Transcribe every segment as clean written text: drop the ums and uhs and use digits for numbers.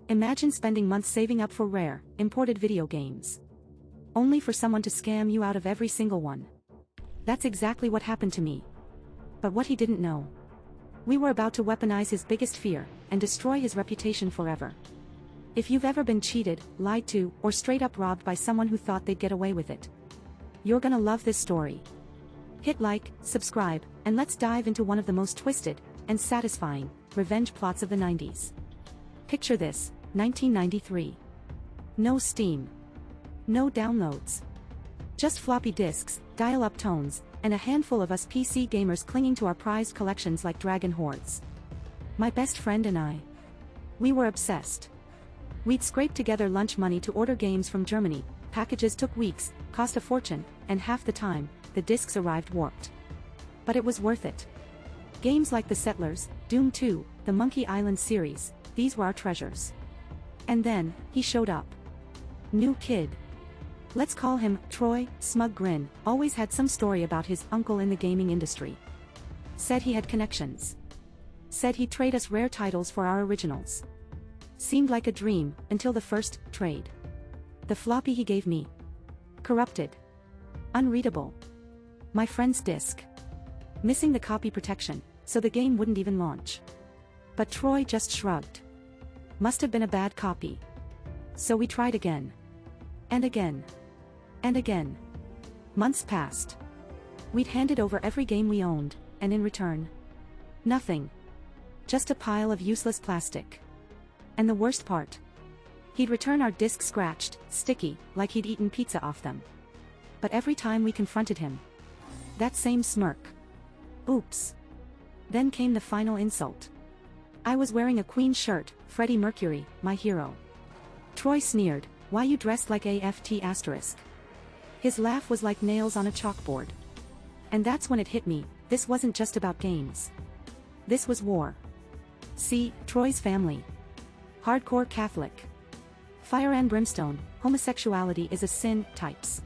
Imagine spending months saving up for rare, imported video games. Only for someone to scam you out of every single one. That's exactly what happened to me. But what he didn't know. We were about to weaponize his biggest fear, and destroy his reputation forever. If you've ever been cheated, lied to, or straight up robbed by someone who thought they'd get away with it, you're gonna love this story. Hit like, subscribe, and let's dive into one of the most twisted, and satisfying, revenge plots of the 90s. Picture this, 1993. No Steam. No downloads. Just floppy disks, dial-up tones, and a handful of us PC gamers clinging to our prized collections like dragon hordes. My best friend and I. We were obsessed. We'd scrape together lunch money to order games from Germany, packages took weeks, cost a fortune, and half the time, the discs arrived warped. But it was worth it. Games like The Settlers, Doom 2, the Monkey Island series, these were our treasures. And then, he showed up. New kid. Let's call him Troy. Smug grin, always had some story about his uncle in the gaming industry. Said he had connections. Said he'd trade us rare titles for our originals. Seemed like a dream, until the first trade. The floppy he gave me. Corrupted. Unreadable. My friend's disc. Missing the copy protection, so the game wouldn't even launch. But Troy just shrugged. Must have been a bad copy. So we tried again. And again. And again. Months passed. We'd handed over every game we owned, and in return, nothing. Just a pile of useless plastic. And the worst part? He'd return our discs scratched, sticky, like he'd eaten pizza off them. But every time we confronted him, that same smirk. Oops. Then came the final insult. I was wearing a Queen shirt, Freddie Mercury, my hero. Troy sneered, "Why you dressed like AFT asterisk?" His laugh was like nails on a chalkboard. And that's when it hit me, this wasn't just about games. This was war. See, Troy's family. Hardcore Catholic. Fire and brimstone, homosexuality is a sin, types.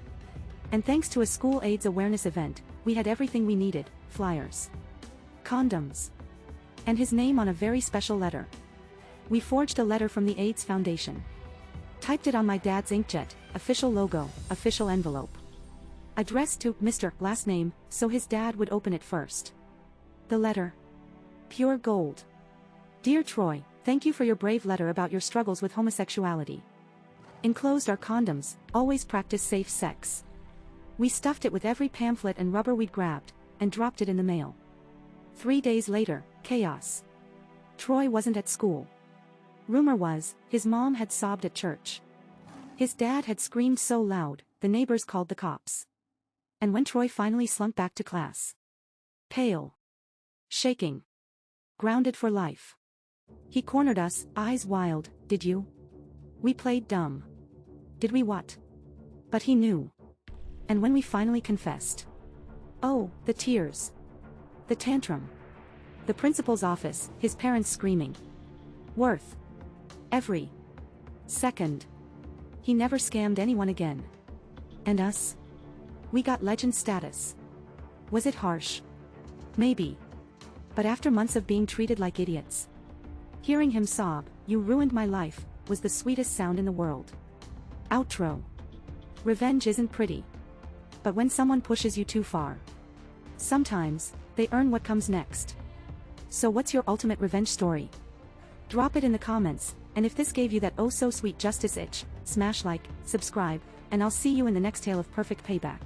And thanks to a school AIDS awareness event, we had everything we needed, flyers. Condoms. And his name on a very special letter. We forged a letter from the AIDS Foundation. Typed it on my dad's inkjet, official logo, official envelope. Addressed to Mr. last name, so his dad would open it first. The letter. Pure gold. Dear Troy, thank you for your brave letter about your struggles with homosexuality. Enclosed are condoms, always practice safe sex. We stuffed it with every pamphlet and rubber we'd grabbed, and dropped it in the mail. 3 days later, chaos. Troy wasn't at school. Rumor was, his mom had sobbed at church. His dad had screamed so loud, the neighbors called the cops. And when Troy finally slunk back to class, pale, shaking, grounded for life, he cornered us, eyes wild, "Did you?" We played dumb. Did we what? But he knew. And when we finally confessed, oh, the tears. The tantrum. The principal's office, his parents screaming. Worth every second. He never scammed anyone again. And us? We got legend status. Was it harsh? Maybe. But after months of being treated like idiots, hearing him sob, "You ruined my life," was the sweetest sound in the world. Outro. Revenge isn't pretty. But when someone pushes you too far, sometimes, they earn what comes next. So what's your ultimate revenge story? Drop it in the comments, and if this gave you that oh so sweet justice itch, smash like, subscribe, and I'll see you in the next tale of perfect payback.